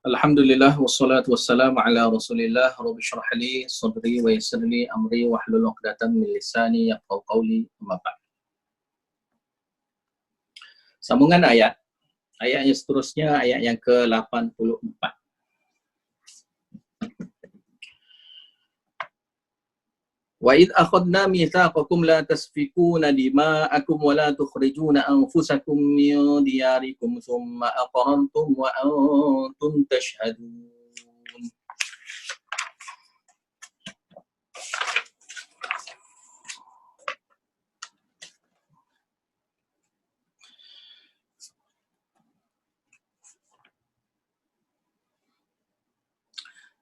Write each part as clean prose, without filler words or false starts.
Alhamdulillah wassalatu wassalamu ala Rasulillah rabbi shrah li sadri wa yassir li amri wahlul 'uqdatam min lisani yafqahu qawli amma ba'd. Sambungan ayat yang seterusnya, ayat yang ke-84. Wa id akhadna mitsaqakum la tasfikuna dima'akum wa la tukhrijuna anfusakum min diyarikum thumma aqrantum wa antum tashhadun.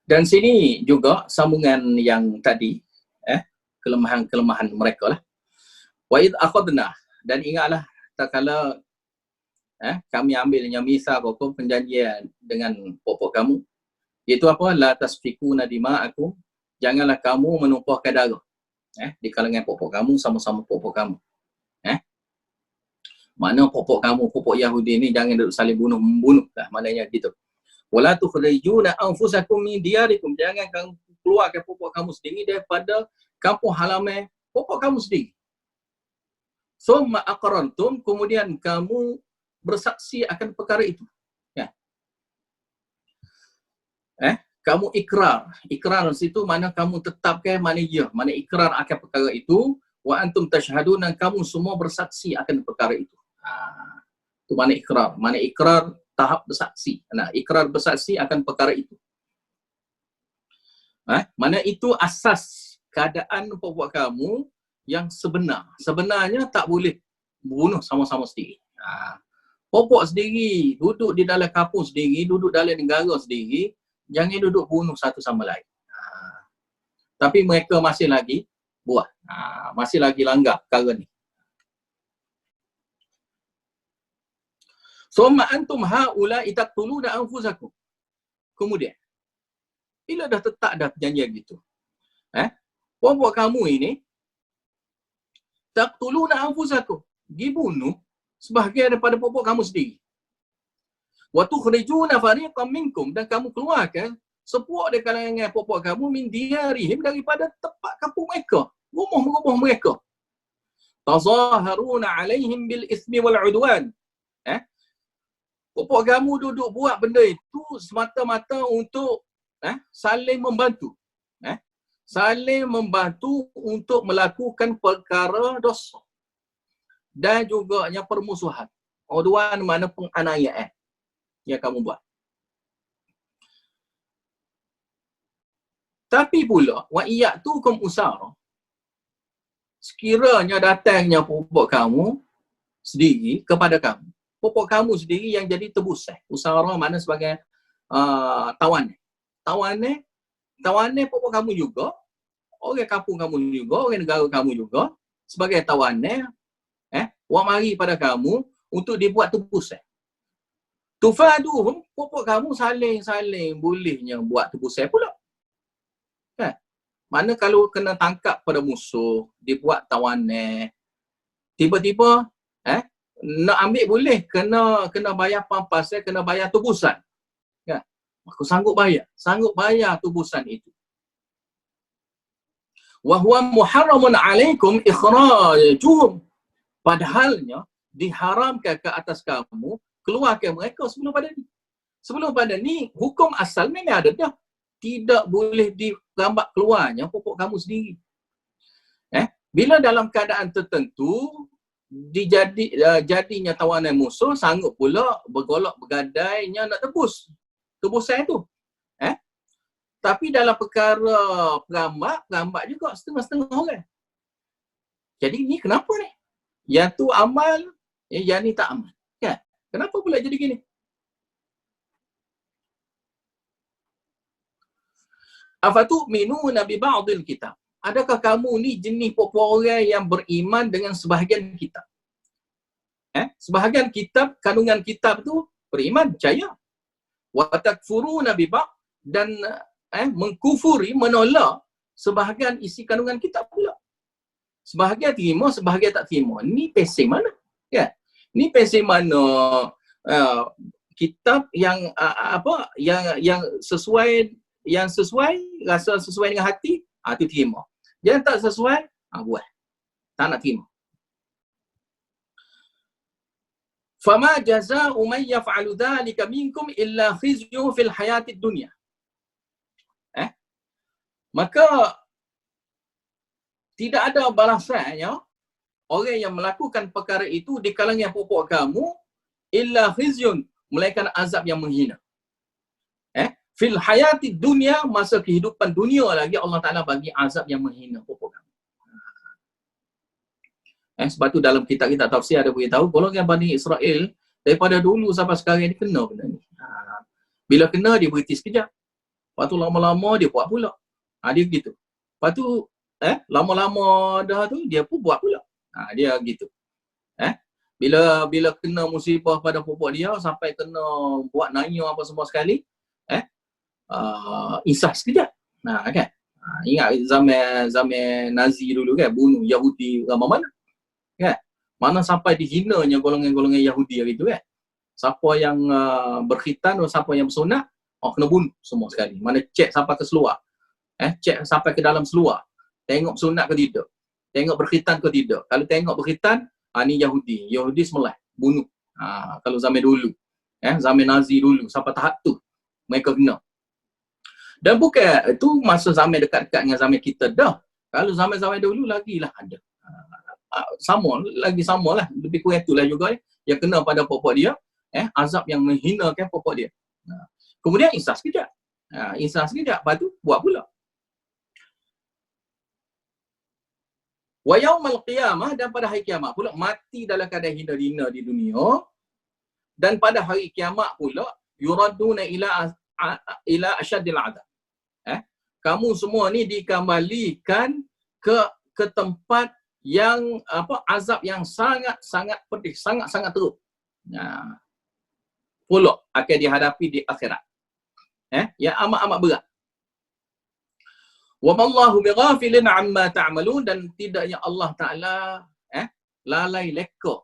Dan sini juga sambungan yang tadi, kelemahan-kelemahan mereka lah. Wa id akhadna, dan ingatlah tak kala kami ambilnya mitsaqakum, perjanjian dengan pokok kamu, iaitu apa? La tasfikuna dima'akum, janganlah kamu menumpahkan darah di kalangan pokok kamu, sama-sama pokok kamu. Mana pokok kamu, pokok Yahudi ni jangan duduk saling bunuh-membunuh lah, maknanya gitu. Wala tukhrijuna anfusakum min diyarikum, jangan kamu keluarkan pokok kamu sendiri daripada kampung halaman pokok kamu sendiri. Summa aqrantum, kemudian kamu bersaksi akan perkara itu. Kamu ikrar situ mana kamu tetapkan mana ikrar akan perkara itu. Wa antum tashhadun, dan kamu semua bersaksi akan perkara itu. Itu mana ikrar tahap bersaksi. Ikrar bersaksi akan perkara itu. Mana itu asas keadaan pokok kamu yang sebenarnya tak boleh bunuh sama-sama sendiri. Pokok sendiri, duduk di dalam kampung sendiri, duduk dalam negara sendiri, jangan duduk bunuh satu sama lain. Tapi mereka masih lagi buat, masih lagi langgar perkara ni. Summa antum haula'i taqtuluna anfusakum. Kemudian, bila dah tetap dah perjanjian gitu, pokok kamu ini taqtuluna anfusakum, dibunuh sebahagian daripada pokok kamu sendiri. Wa tukhrijuna fariqam minkum, dan kamu keluarkan sepuak dari kalangan pokok kamu min diyarihim, daripada tempat kampung mereka, rumah-rumah mereka. Tazaharuna alaihim bil ismi wal udwan. Pokok kamu duduk buat benda itu semata-mata untuk saling membantu. Saling membantu untuk melakukan perkara dosa. Dan juga yang permusuhan. Udwan mana penganiayaan yang kamu buat. Tapi pula, wa iyatukum usara, sekiranya datangnya pokok kamu sendiri kepada kamu, pokok kamu sendiri yang jadi tebusan. Usara mana sebagai tawanan. Tawanan pokok kamu juga, orang kampung kamu juga, orang negara kamu juga, sebagai tawanan, mari pada kamu untuk dibuat tebusan. Tufaduhum, pokok kamu saling bolehnya buat tebusan pula. Mana kalau kena tangkap pada musuh, dibuat tawanan, tiba-tiba nak ambil boleh, kena bayar pampas, kena bayar tebusan. Aku sanggup bayar tebusan itu. Wa huwa muharramun alaikum ikhrajuhum, padahalnya diharamkan ke atas kamu keluarkan mereka sebelum pada ni hukum asal memang ada dah, tidak boleh dirambat keluarnya pokok kamu sendiri. Bila dalam keadaan tertentu jadinya tawanan musuh, sanggup pula bergolak bergadainya nak tebusan itu. Tapi dalam perkara perambat juga setengah-setengah orang. Jadi ni kenapa ni? Yang tu amal, yang ni tak amal. Kenapa pula jadi gini? Afatu'minuna bi ba'dil kitab. Adakah kamu ni jenis orang yang beriman dengan sebahagian kitab? Sebahagian kitab, kandungan kitab tu beriman, percaya. Wa takfuruna bi ba'd, dan mengkufuri, menolak sebahagian isi kandungan kitab pula. Sebahagian terima, sebahagian tak terima. Ni pesing mana? Ni pesing mana kitab yang apa yang sesuai rasa sesuai dengan hati, tu terima. Yang tak sesuai, buat. Tak nak terima. Fama jazaa'u man yaf'alu dhalika minkum illa khizyun fil hayatid dunya. Maka tidak ada balasannya orang yang melakukan perkara itu di kalangan pokok kamu illa khizyun, melainkan azab yang menghina. Fil hayati dunia, masa kehidupan dunia lagi Allah Ta'ala bagi azab yang menghina pokok kamu. Sebab tu dalam kitab-kitab tafsir ada beritahu golongan Bani Israel daripada dulu sampai sekarang ni kena benda ni. Bila kena dia berhenti sekejap. Lepas tu lama-lama dia buat pula. Dia begitu. Lepas tu lama-lama dah tu dia pun buat pula. Dia gitu. Bila kena musibah pada pokok dia sampai kena buat nanya apa semua sekali, insaf sekejap. Kan? Ingat zaman Nazi dulu kan, bunuh Yahudi ramai mana? Kan? Mana sampai dihinanya golongan-golongan Yahudi gitu kan. Siapa yang berkhitan atau siapa yang bersunat, kena bunuh semua sekali. Mana cek sampai ke seluar. Cek sampai ke dalam seluar. Tengok sunat ke tidak. Tengok berkhitan ke tidak. Kalau tengok berkhitan, ni Yahudi. Yahudi semelah. Bunuh. Kalau zaman dulu. Zaman Nazi dulu. Sampai tahap tu. Mereka kena. Dan bukan itu masa zaman dekat-dekat dengan zaman kita dah. Kalau zaman-zaman dulu lagilah ada. Lagi sama lah. Lebih kurang itulah juga yang kena pada pokok dia. Azab yang menghinakan pokok dia. Kemudian insaf sekejap. Insaf sekejap. Lepas tu buat pula. Wa yaumal qiyamah, dan pada hari kiamat pula mati dalam keadaan hina-hina di dunia, dan pada hari kiamat pula yuraduna ila asyaddil adab. Kamu semua ni dikembalikan ke tempat yang azab yang sangat-sangat pedih, sangat-sangat teruk. Pula akan dihadapi di akhirat. Yang amat-amat berat. Wa mallahu bighafilin amma ta'malun, dan tidaknya Allah Ta'ala lalai leka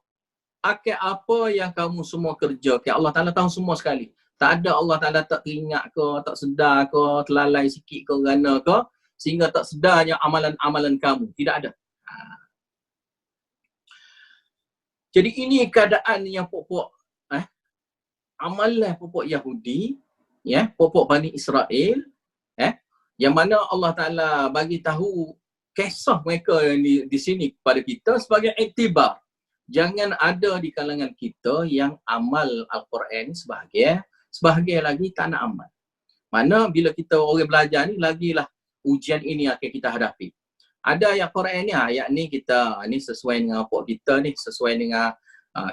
akan apa yang kamu semua kerja. Allah Ta'ala tahu semua sekali. Tak ada Allah Ta'ala tak teringat ke, tak sedar ke, terlalai sikit ke, kerana ke, sehingga tak sedarnya amalan-amalan kamu. Tidak ada. Jadi ini keadaan yang pokok amalan pokok Yahudi, pokok Bani Israel, yang mana Allah Ta'ala bagi tahu kisah mereka di sini kepada kita sebagai iktibar. Jangan ada di kalangan kita yang amal Al-Quran sebahagian lagi tak nak amal. Mana bila kita orang belajar ni, lagilah ujian ini akan kita hadapi. Ada ayat Quran ni, ayat ni kita, ni sesuai dengan apa kita ni, sesuai dengan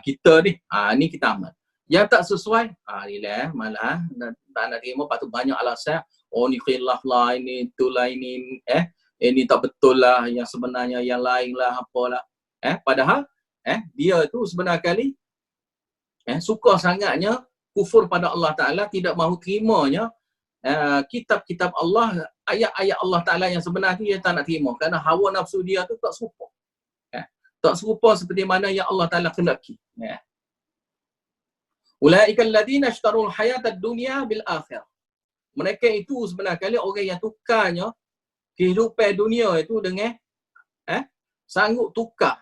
kita ni, ni kita amal. Yang tak sesuai, malah tak nak terima, lepas tu banyak alasan, ni khilaf lah, ini itulah, ini tak betul lah, yang sebenarnya yang lain lah, apalah. Padahal, dia tu sebenar kali, suka sangatnya kufur pada Allah Ta'ala, tidak mahu terimanya kitab-kitab Allah, ayat-ayat Allah Ta'ala yang sebenar tu dia tak nak terima, kerana hawa nafsu dia tu tak serupa. Tak serupa seperti mana yang Allah Ta'ala kendaki. Ulaika alladhina ishtarul hayatad dunya bil akhirah. Mereka itu sebenar kali orang yang tukarnya kehidupan dunia itu dengan sanggup tukar.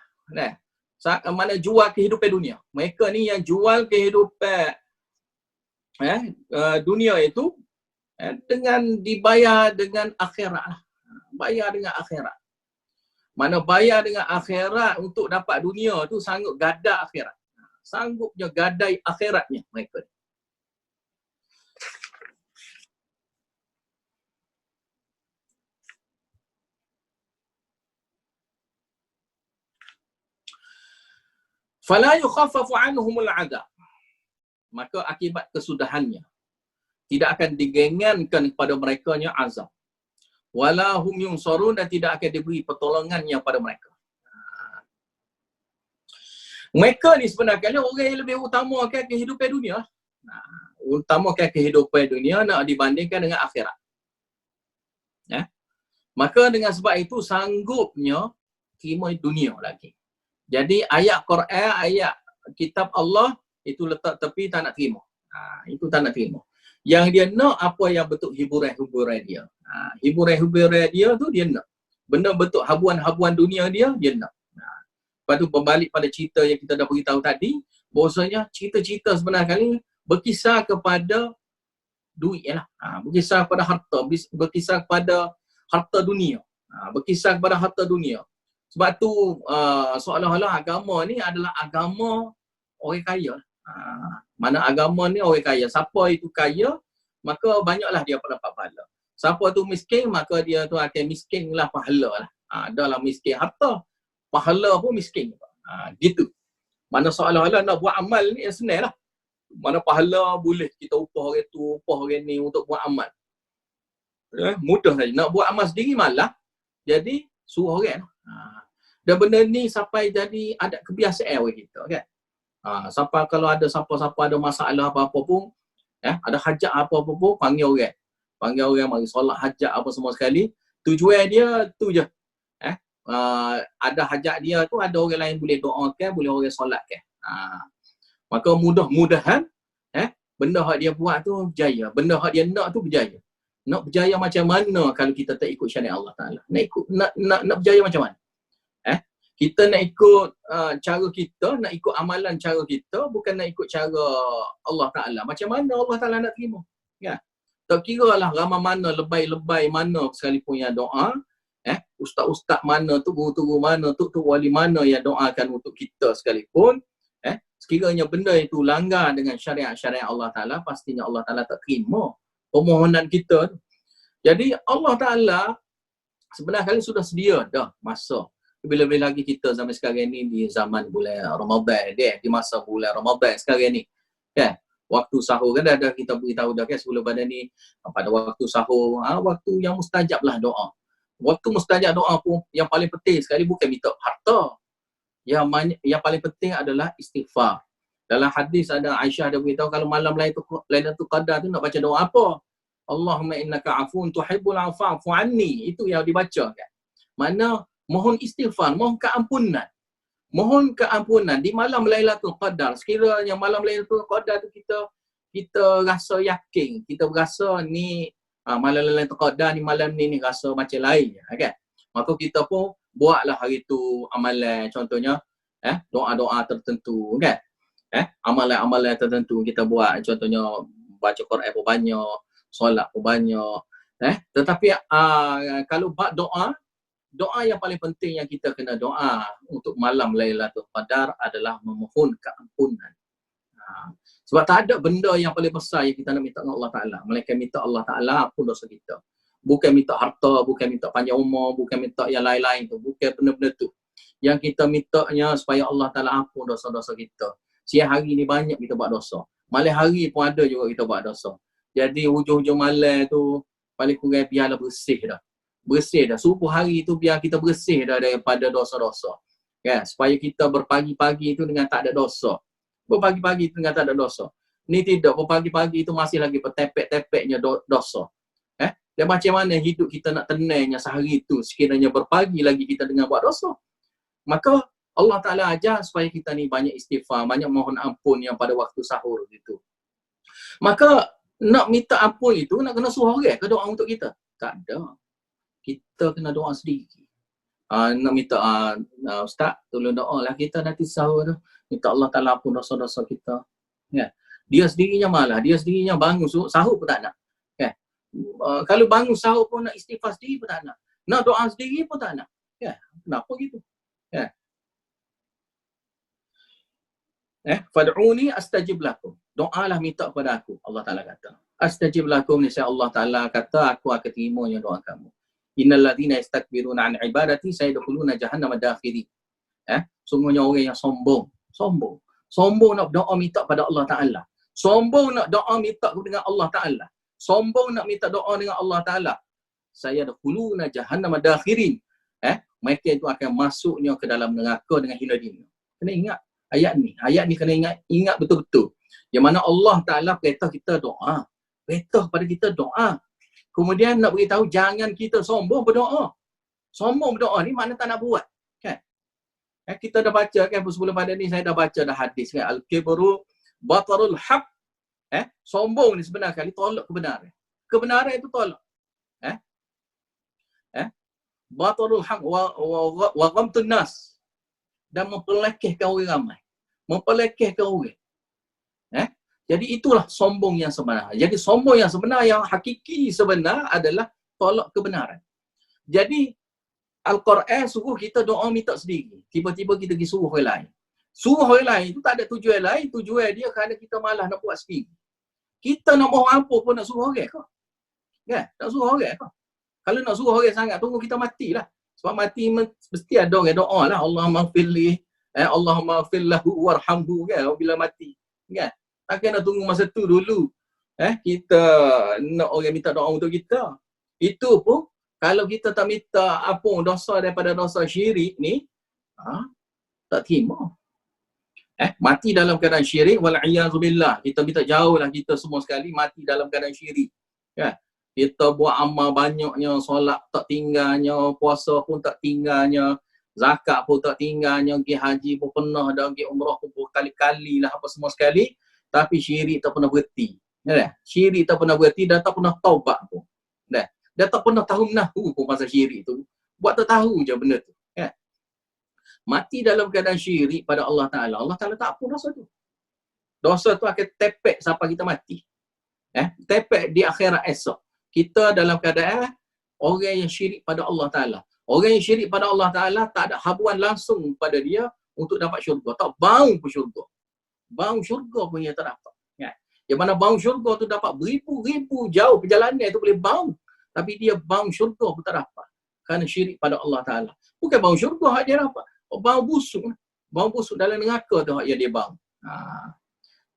Mana jual kehidupan dunia. Mereka ni yang jual kehidupan dunia itu dengan dibayar dengan akhirat. Bayar dengan akhirat. Mana bayar dengan akhirat untuk dapat dunia tu sanggup gadah akhirat. Sanggupnya gadai akhiratnya mereka. Fala yukhaffafu anhumul adab. Maka akibat kesudahannya tidak akan digengankan kepada merekanya azab. Wala hum yunsarun, dan tidak akan diberi pertolongannya pada mereka. Mereka ni sebenarnya orang yang lebih utamakan kehidupan dunia. Utamakan kehidupan dunia nak dibandingkan dengan akhirat. Maka dengan sebab itu sanggupnya terima dunia lagi. Jadi ayat Quran, ayat kitab Allah itu letak tepi, tak nak terima. Itu tak nak terima. Yang dia nak apa yang bentuk hiburan-hiburan dia. Hiburan-hiburan dia tu dia nak. Benda bentuk habuan-habuan dunia dia nak. Lepas tu berbalik pada cerita yang kita dah beritahu tadi, bahawasanya cerita-cerita sebenarnya kali berkisar kepada duit lah. Berkisar kepada harta, berkisar kepada harta dunia. Berkisar kepada harta dunia. Sebab tu seolah-olah agama ni adalah agama orang kaya. Mana agama ni orang kaya. Siapa itu kaya, maka banyaklah dia dapat pahala. Siapa tu miskin, maka dia tu akan miskin lah pahala lah. Adalah miskin harta, pahala pun miskin. Gitu. Mana seolah-olah nak buat amal ni senang lah. Mana pahala boleh kita upah orang tu, upah orang ni untuk buat amal. Mudah saja. Nak buat amal sendiri malah. Jadi suruh orang. Dan benda ni sampai jadi ada kebiasaan orang kita kan. Sampai kalau ada siapa-siapa ada masalah apa-apa pun, ada hajat apa-apa pun, panggil orang. Panggil orang mari solat hajat apa semua sekali. Tujuan dia tu je. Ada hajat dia tu, ada orang lain boleh doakan, boleh orang solatkan. Maka mudah-mudahan benda hak dia buat tu berjaya. Benda hak dia nak tu berjaya. Nak berjaya macam mana kalau kita tak ikut syariat Allah Ta'ala? Nak berjaya macam mana? Kita nak ikut cara kita, nak ikut amalan cara kita, bukan nak ikut cara Allah Ta'ala. Macam mana Allah Ta'ala nak terima? Ya. Tak kira lah ramai mana, lebay-lebay mana sekalipun yang doa, ustaz-ustaz mana tu, guru-guru mana tu, wali mana yang doakan untuk kita sekalipun, sekiranya benda itu langgar dengan syariat-syariat Allah Ta'ala, pastinya Allah Ta'ala tak terima permohonan kita. Jadi Allah Ta'ala sebenarnya kali sudah sedia dah masa. Bila-bila lagi kita zaman sekarang ni di zaman bulan Ramadan di masa bulan Ramadan sekarang ni. Kan? Waktu sahur kan dah kita beritahu dah kan sebelum pada ni, pada waktu sahur, waktu yang mustajab lah doa. Waktu mustajab doa pun yang paling penting sekali bukan minta harta. Yang paling penting adalah istighfar. Dalam hadis ada Aisyah ada beritahu kalau malam Lailatul Qadar tu nak baca doa apa? Allahumma innaka afun tuhibbul afwa fa'fu anni. Itu yang dibaca kan. Mana mohon istighfar, mohon keampunan. Mohon keampunan di malam Lailatul Qadar. Sekiranya malam Lailatul Qadar tu kita rasa yakin, kita berasa ni malam Lailatul Qadar ni malam ni rasa macam lain kan. Maka kita pun buatlah hari tu amalan, contohnya doa-doa tertentu kan. Amalan-amalan tertentu kita buat, contohnya baca Quran pun banyak, solat pun banyak. Tetapi kalau buat doa yang paling penting yang kita kena doa untuk malam Lailatul Qadar adalah memohon keampunan. Sebab tak ada benda yang paling besar yang kita nak minta dengan Allah Ta'ala. Melainkan minta Allah Ta'ala ampun dosa kita. Bukan minta harta, bukan minta panjang umur, bukan minta yang lain-lain tu. Bukan benda-benda tu. Yang kita mintanya supaya Allah Ta'ala ampun dosa-dosa kita. Siang hari ni banyak kita buat dosa. Malam hari pun ada juga kita buat dosa. Jadi hujung-hujung malam tu paling kurang biarlah bersih dah. Bersih dah. Subuh hari tu biar kita bersih dah daripada dosa-dosa. Ya, supaya kita berpagi-pagi itu dengan tak ada dosa. Berpagi-pagi itu dengan tak ada dosa. Ni tidak, berpagi-pagi itu masih lagi petepek-tepeknya dosa. Dan macam mana hidup kita nak tenangnya sehari itu sekiranya berpagi lagi kita dengan buat dosa. Maka Allah Ta'ala ajar supaya kita ni banyak istighfar, banyak mohon ampun yang pada waktu sahur gitu. Maka nak minta ampun itu nak kena suruh orang ke doa untuk kita? Tak ada. Kita kena doa sendiri. Nak minta Ustaz tolong doa lah kita nanti sahur tu. Minta Allah Ta'ala ampun dosa-dosa kita. Ya. Dia sendirinya malah, dia sendirinya bangun sahur pun tak nak. Ya. Kalau bangun sahur pun nak istighfar sendiri pun tak nak. Nak doa sendiri pun tak nak. Ya. Kenapa gitu? Ya. Fad'uni astajib lakum. Doalah minta kepada aku. Allah Ta'ala kata. Astajib lakum ni Allah Ta'ala kata aku akan terima yang doa kamu. Innal ladzina yastakbiruna an ibadati sayadkhuluna jahannama dakhirin. Sungguhnya orang yang sombong nak doa minta pada Allah Ta'ala. Sombong nak doa minta dengan Allah Ta'ala. Sombong nak minta doa dengan Allah Ta'ala. Sayadkhuluna jahannama dakhirin. Mereka itu akan masuknya ke dalam neraka dengan hina dina. Kena ingat ayat ni kena ingat betul-betul. Yang mana Allah Ta'ala perintah kita doa. Perintah pada kita doa. Kemudian nak beritahu jangan kita sombong berdoa. Sombong berdoa ni mana tak nak buat. Kan? Kita dah baca kan sebelum pada ni saya dah baca dah hadis kan. Al-kibru batarul haq. Sombong ni sebenarnya kali tolak kebenaran. Kebenaran itu tolak. Batarul haq wa ghamtun nas, dan mempelekehkan orang ramai. Mempelekehkan orang. Jadi itulah sombong yang sebenar. Jadi sombong yang sebenar, yang hakiki sebenar adalah tolak kebenaran. Jadi Al-Quran suruh kita doa minta sendiri. Tiba-tiba kita pergi suruh orang lain. Suruh orang lain itu tak ada tujuan lain. Tujuan dia kerana kita malas nak buat sendiri. Kita nak mohon apa pun nak suruh orang kau. Kan? Nak suruh orang kau. Kalau nak suruh orang sangat, tunggu kita matilah. Sebab mati mesti ada orang doa lah. Allahumma gfirli, Allahumma gfirlahu warhamhu, kan? Bila mati. Kan? Takkan nak tunggu masa tu dulu. Kita nak orang minta doa untuk kita. Itu pun, kalau kita tak minta apa dosa daripada dosa syirik ni, tak terima. Mati dalam keadaan syirik, wal'iyazubillah. Kita minta jauh lah kita semua sekali mati dalam keadaan syirik. Kan? Kita buat amal banyaknya, solat tak tinggalnya, puasa pun tak tinggalnya, zakat pun tak tinggalnya, pergi haji pun pernah dah, pergi umrah pun berkali-kali lah apa semua sekali, tapi syirik tak pernah berhenti. Syirik tak pernah berhenti dan tak pernah taubat pun. Dia tak pernah tahu nahu pun pasal syirik tu. Buat tak tahu je benda tu. Mati dalam keadaan syirik pada Allah Ta'ala. Allah Ta'ala tak apa dosa tu. Dosa tu akan tepek sampai kita mati. Tepek di akhirat esok. Kita dalam keadaan orang yang syirik pada Allah Ta'ala. Orang yang syirik pada Allah Ta'ala tak ada habuan langsung pada dia untuk dapat syurga. Tak bau pun syurga. Bau syurga pun dia tak dapat. Yang mana bau syurga tu dapat beribu-ribu jauh perjalanan tu boleh bau. Tapi dia bau syurga pun tak dapat. Kerana syirik pada Allah Ta'ala. Bukan bau syurga hak dia dapat. Bau busuk. Bau busuk dalam neraka tu hak yang dia bau.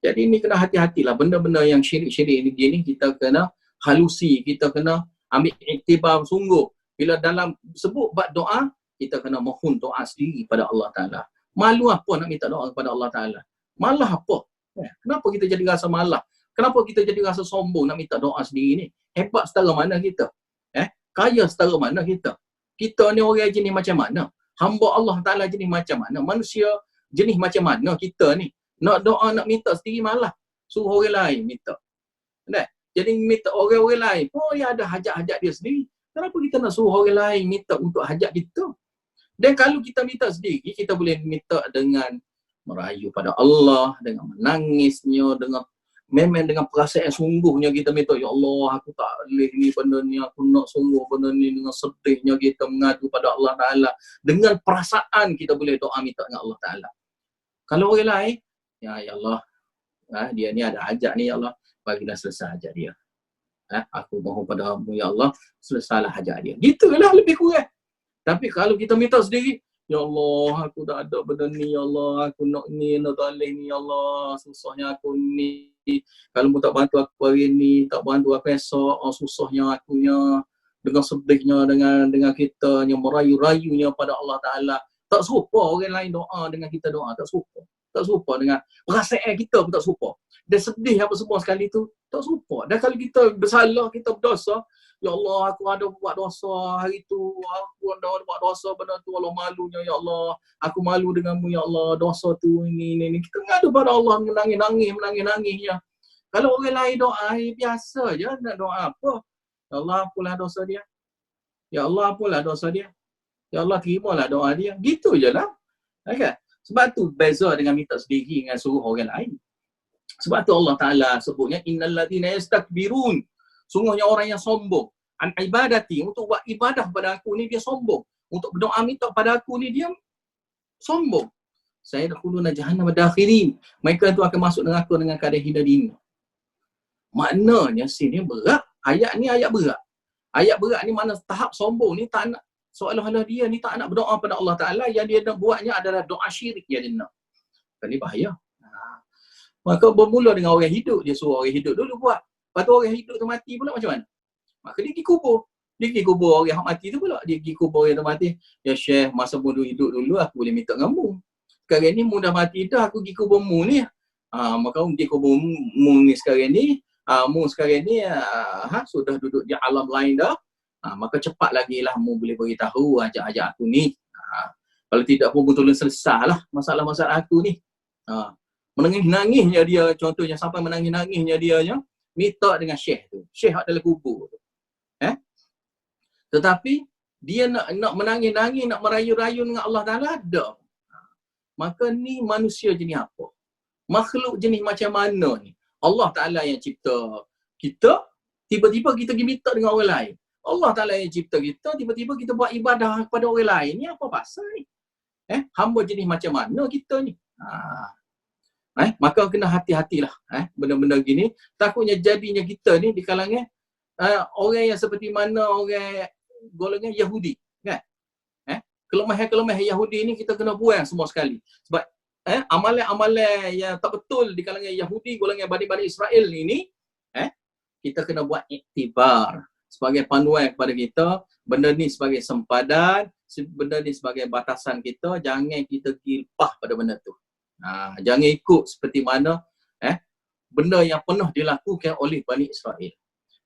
Jadi ni kena hati-hatilah. Benda-benda yang syirik-syirik ni kita kena halusi, kita kena ambil iktibar sungguh. Bila dalam sebut bab doa, kita kena mohon doa sendiri pada Allah Ta'ala. Malu apa nak minta doa kepada Allah Ta'ala? Malah apa? Kenapa kita jadi rasa malah? Kenapa kita jadi rasa sombong nak minta doa sendiri ni? Hebat setara mana kita? Kaya setara mana kita? Kita ni orang jenis macam mana? Hamba Allah Ta'ala jenis macam mana? Manusia jenis macam mana kita ni? Nak doa, nak minta sendiri malah. Suruh orang lain minta. Jadi minta orang-orang lain pun yang ada hajat-hajat dia sendiri. Kenapa kita nak suruh orang lain minta untuk hajat kita? Dan kalau kita minta sendiri, kita boleh minta dengan merayu pada Allah, dengan menangisnya, memang dengan perasaan sungguhnya kita minta, ya Allah, aku tak boleh ni benda ni, aku nak sungguh benda ni, dengan sedihnya kita mengadu pada Allah Ta'ala. Dengan perasaan kita boleh doa minta dengan Allah Ta'ala. Kalau orang lain, ya Allah, dia ni ada hajat ni, ya Allah, bagilah selesai hajat dia. Aku mohon pada-Mu, ya Allah, selesailah hajat dia. Gitulah lebih kurang. Tapi kalau kita minta sendiri, ya Allah, aku tak ada benda ni, ya Allah, aku nak ni, nak talih ni, ya Allah, susahnya aku ni. Kalau Mu tak bantu aku hari ni, tak bantu aku esok, susahnya akunya, dengan sedihnya, dengan kita yang merayu-rayunya pada Allah Ta'ala. Tak serupa orang lain doa dengan kita doa, tak serupa. Tak serupa dengan perasaan kita pun tak serupa. Dia sedih apa semua sekali tu, tak serupa. Dan kalau kita bersalah, kita berdosa, ya Allah, aku ada buat dosa hari tu, aku ada buat dosa benda tu, Allah malunya, ya Allah, aku malu denganmu, ya Allah, dosa tu, ini. Kita ngadu pada Allah, menangis ya. Kalau orang lain doa, biasa je, nak doa apa? Ya Allah, apalah dosa dia. Ya Allah, apalah dosa dia. Ya Allah, terimalah doa dia. Gitu je lah. Okay? Sebab tu beza dengan minta sendiri dengan suruh orang lain. Sebab tu Allah Ta'ala sebutnya, innal ladzina yastakbirun. Sungguhnya orang yang sombong an ibadati, untuk buat ibadah pada aku ni dia sombong. Untuk berdoa minta pada aku ni dia sombong. Saya dakhuluna jahannam dakhirin. Mereka tu akan masuk neraka dengan keadaan hina dina. Maknanya sini berat. Ayat ni ayat berat. Ayat berat ni mana tahap sombong ni tak nak, seolah-olah dia ni tak nak berdoa pada Allah Ta'ala, yang dia nak buatnya adalah doa syirik yang dia nak. Ini bahaya. Maka bermula dengan orang hidup, dia suruh orang hidup dulu buat. Lepas tu orang hidup tu mati pula macam mana? Maka dia pergi kubur. Dia pergi kubur orang yang mati tu pula. Dia pergi kubur orang yang mati. Ya Syekh, masa mu hidup dulu aku boleh minta dengan mu. Sekarang ni mu dah mati dah, aku pergi kubur mu ni. Maka dia kubur mu ni sekarang ni. Mu sekarang ni sudah duduk di alam lain dah. Maka cepat lagi lah mu boleh beritahu ajak-ajak aku ni. Kalau tidak pun betul selesai lah masalah-masalah aku ni. menangis-nangisnya dia, contohnya sampai menangis-nangisnya dia minta dengan syekh tu, syekh dalam kubur tu. Tetapi dia nak menangis-nangis, nak merayu-rayu dengan Allah Ta'ala ada. Maka ni manusia jenis apa? Makhluk jenis macam mana ni? Allah Ta'ala yang cipta kita, tiba-tiba kita pergi minta dengan orang lain. Allah Ta'ala yang cipta kita, tiba-tiba kita buat ibadah kepada orang lain. Ni apa pasal ni? Hamba jenis macam mana kita ni? Maka kena hati-hatilah benda-benda gini. Takutnya jadinya kita ni di kalangan orang yang seperti mana orang golongan Yahudi, kan? Kelemahan-kelemahan Yahudi ni kita kena buang semua sekali. Sebab amalan-amalan yang tak betul di kalangan Yahudi, golongan Bani Israel ini, kita kena buat iktibar sebagai panduan kepada kita. Benda ni sebagai sempadan, benda ni sebagai batasan kita. Jangan kita gilpah pada benda tu. Jangan ikut seperti mana benda yang pernah dilakukan oleh Bani Israel.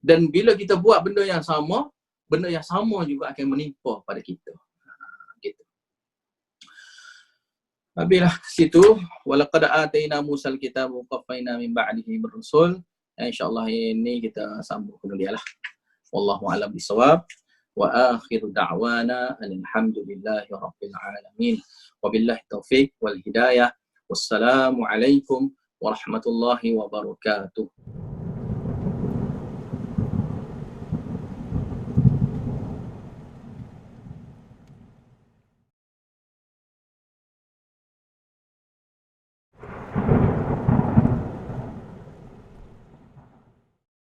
Dan bila kita buat benda yang sama juga akan menimpa pada kita. Gitu. Habislah situ. Walaqad ataina Musal kitab wa qaffayna min ba'dihi bir-rusul. InsyaAllah ini kita sambung kemudian lah. Wallahu a'lam bisawab. Wa akhiru da'wana alhamdulillahi rabbil alamin. Wabillahi taufiq wal hidayah. Wassalamualaikum warahmatullahi wabarakatuh.